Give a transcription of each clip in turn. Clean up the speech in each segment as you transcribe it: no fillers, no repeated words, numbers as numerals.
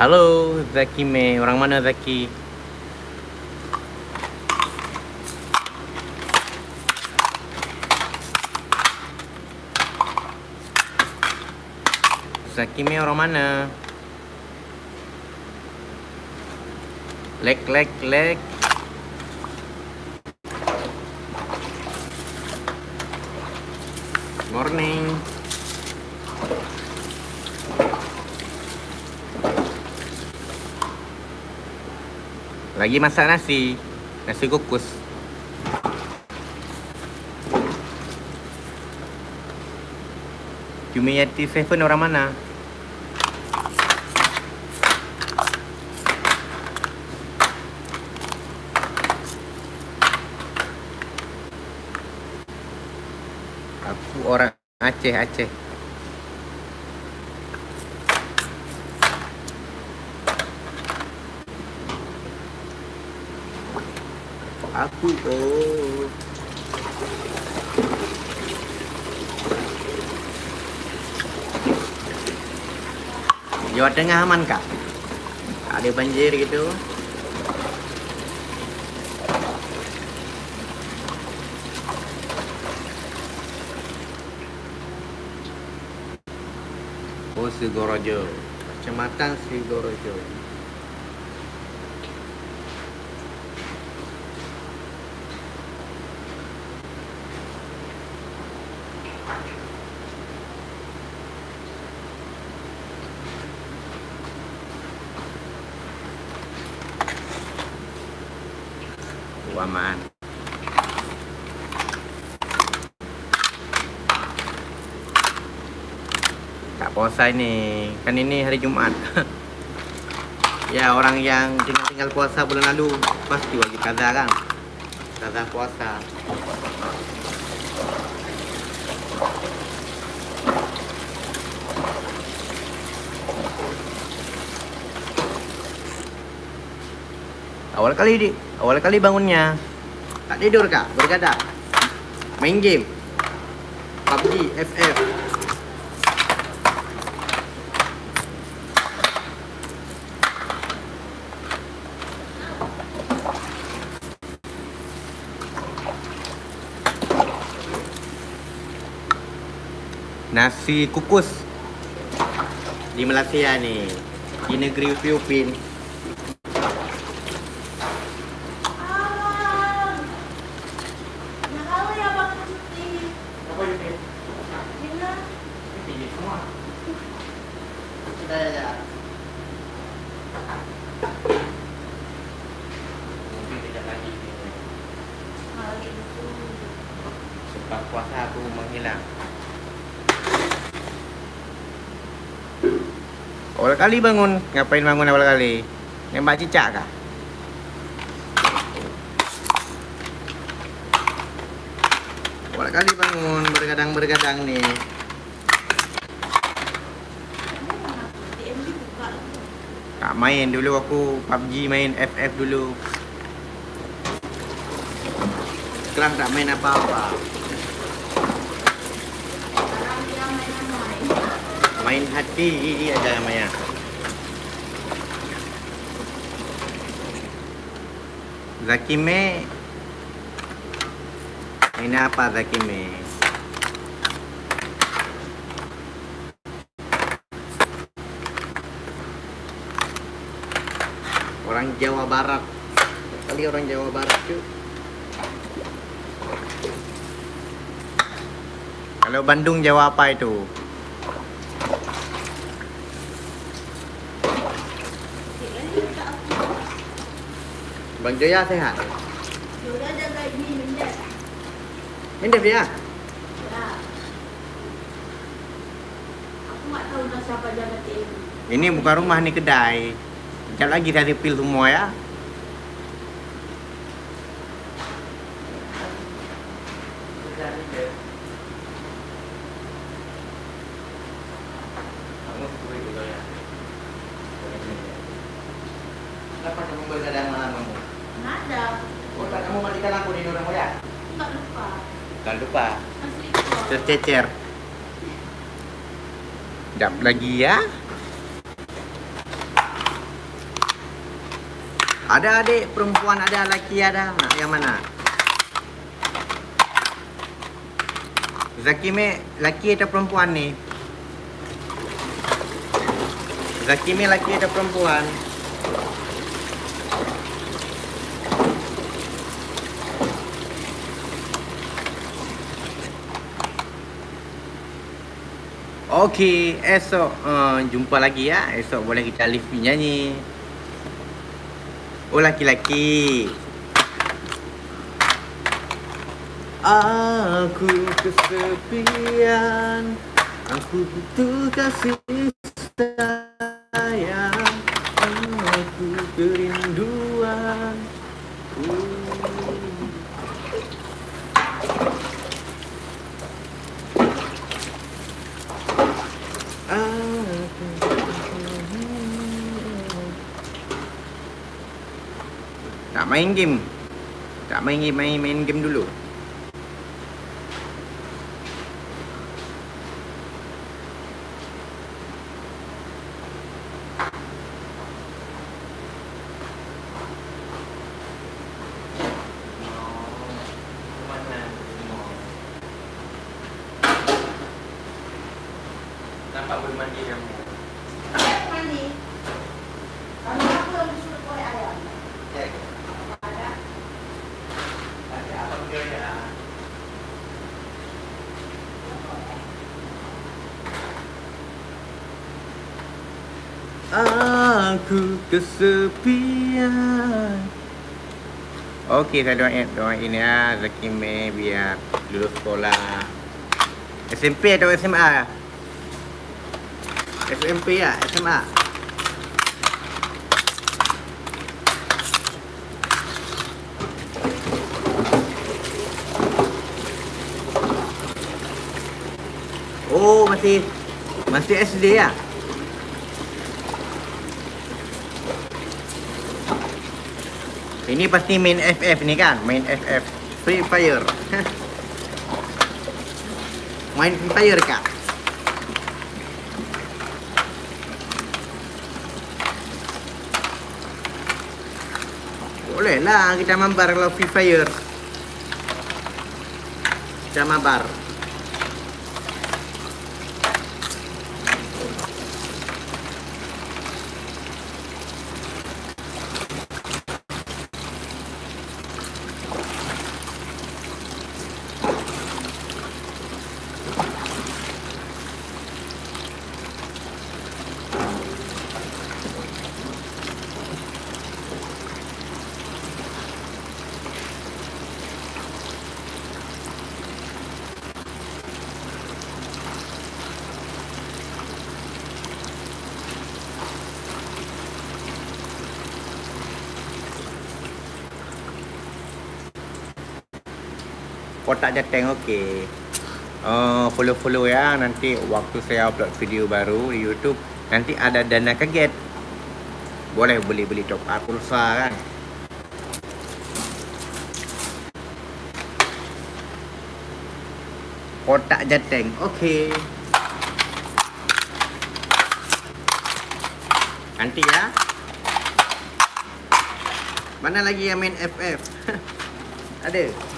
Halo, Zaki Me. Orang mana Zaki? Zaki Me orang mana? Lek. Morning. Lagi masak nasi kukus. Jumiyati Seven orang mana? Aku orang Aceh. Aku Jawa Tengah aman kak? Ada banjir gitu? Oh, Sigorojo, Kecamatan Sigorojo. Aman. Tak puasa ini, kan ini hari Jumat. Ya, orang yang tinggal puasa bulan lalu pasti wajib qadha kan? Qadha puasa. Awal kali bangunnya tak tidur kak, bergadang, main game. PUBG, FF. Nasi kukus di Malaysia nih, di negeri Upin. Sebab puasa aku menghilang. Awal kali bangun, ngapain bangun awal kali? Nembak cicak kah? Awal kali bangun, bergadang-bergadang nih. Tak main dulu aku PUBG, main FF dulu. Sekarang tak main apa-apa. Main hati aja namanya. Zakime. Main apa Zakime? Orang Jawa Barat. Kali orang Jawa Barat tuh. Kalau Bandung Jawa apa itu? Bang Joya sehat? Joya jaga ini Mindef. Mindef ya? Ya. Aku nggak tahu dah siapa jaga TV. Ini bukan rumah nih, kedai. Sekejap lagi saya refill semua ya. Kenapa kamu bergadang malam kamu? Nggak ada. Oh, tak kamu matikan lampu di rumah ya? Nggak lupa. Jangan lupa. Masih ikut. Tercecer. Sekejap lagi ya. Ada adik perempuan, ada laki, ada. Nak yang mana? Zakime laki atau perempuan nih? Zakime laki atau perempuan? Okey, esok jumpa lagi ya. Esok boleh kita live nyanyi. Oh, laki-laki. Aku kesepian, aku butuh kasih sayang, aku kerinduan. Tak main game. Tak main game, main game dulu. Nampak belum mandi kamu? Mandi. Kalau aku yang disuruh oleh ayam. Ya. Ada. Ada apa ya? Aku kesepian. Okey, saya doain ya Zakime biar lulus sekolah. SMP atau SMA? SMP ya, SMA. Oh, masih SD ya? Ini pasti main FF ni kan? Main FF Free Fire. Main Free Fire kah? Boleh lah kita mabar kalau Free Fire. Kita mabar. Kotak Jateng, okey. Follow-follow ya, nanti waktu saya upload video baru di YouTube, nanti ada dana kaget. Boleh beli top up pulsa kan. Kotak Jateng, okey. Nanti ya. Mana lagi yang main FF? Ada.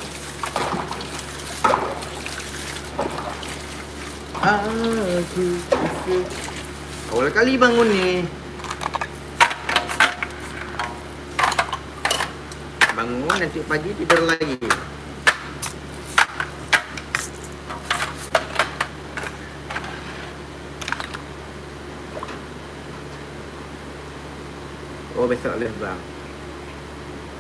Awal kali bangun ni. Bangun nanti pagi tidur lagi. Oh, besok live bang.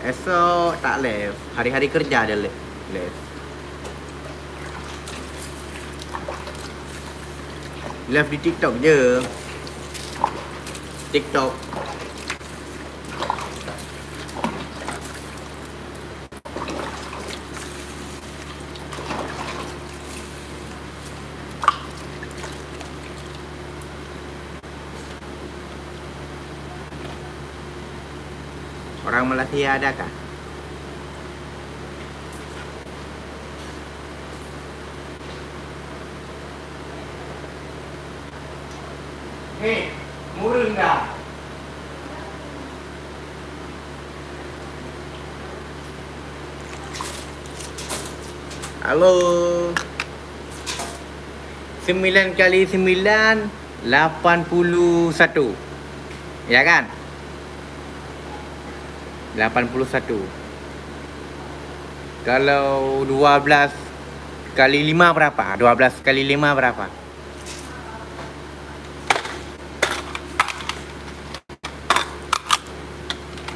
Esok tak live. Hari-hari kerja ada live. Live di TikTok je. TikTok. Orang Malaysia ada kah? Hei, murung dah. Halo. 9 kali 9 81. Ya kan? 81. Kalau 12 kali 5 berapa? 12 kali 5 berapa?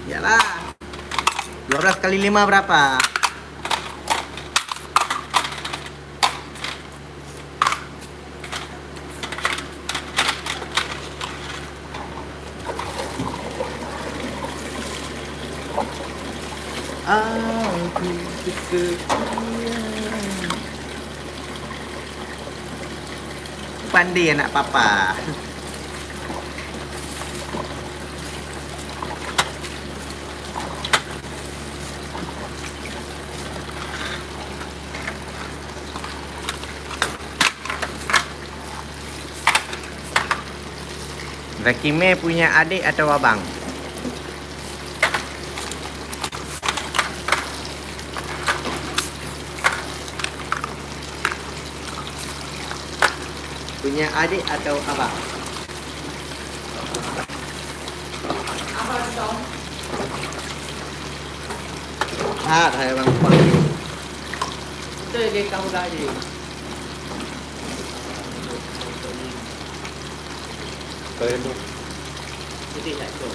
Yalah. 12 kali 5 berapa? Aku kesepian. Pandai anak papa. Zakime punya adik atau abang? Punya adik atau abang? Abang dong. Saya bang panggil. Itu dia kamu lagi. Itu. Jadi tak tu.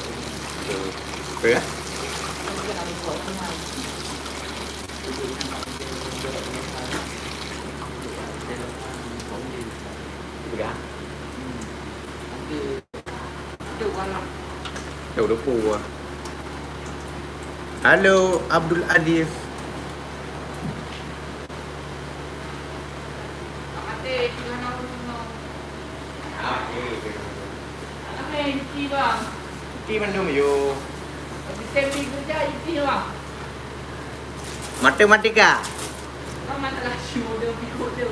Ya? Kamu kena buat semua. Udah. Nanti itu kalau Udah puas. Halo Abdul Aziz. mati kena semua. Apa ini bang? Ti mandum yo. Di sini kerja ini bang. Matematika. Kamu masalah show dia, video dia.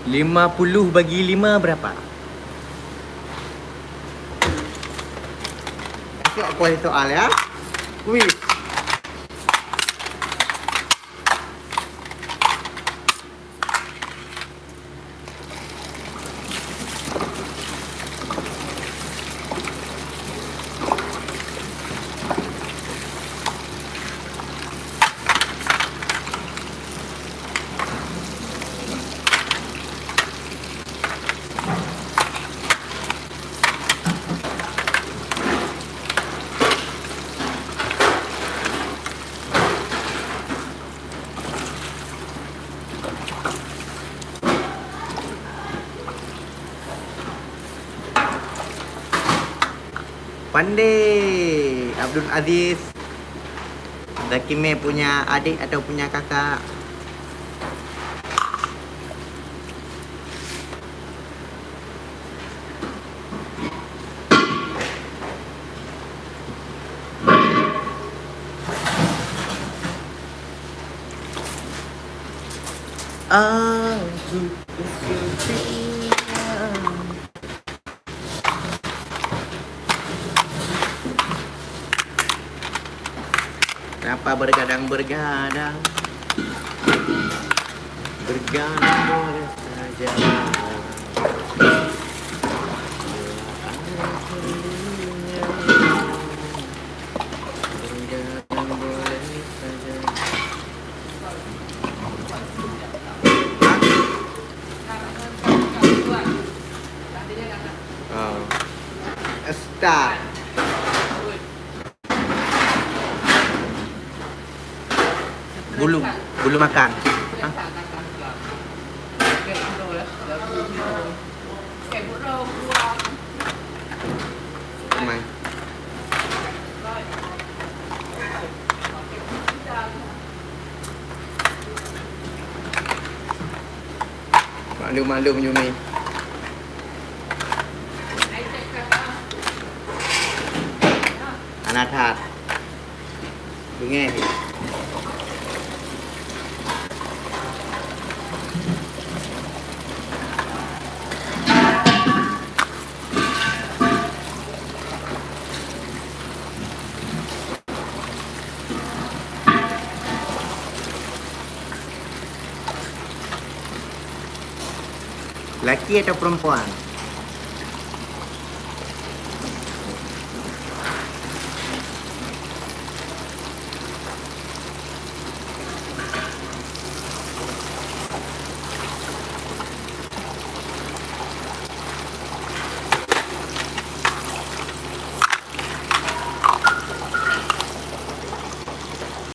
50 bagi 5 berapa? Kasih aku ada soal ya. Wih. Pandai Abdul Aziz. Zaki Meh punya adik atau punya kakak? Kenapa bergadang-bergadang? Bergadang boleh saja. Bergadang boleh saja. Oh. Start. Bulu makan. Hah? Mai. Maklum Yumi. Anak hat. Bunge. Laki atau perempuan?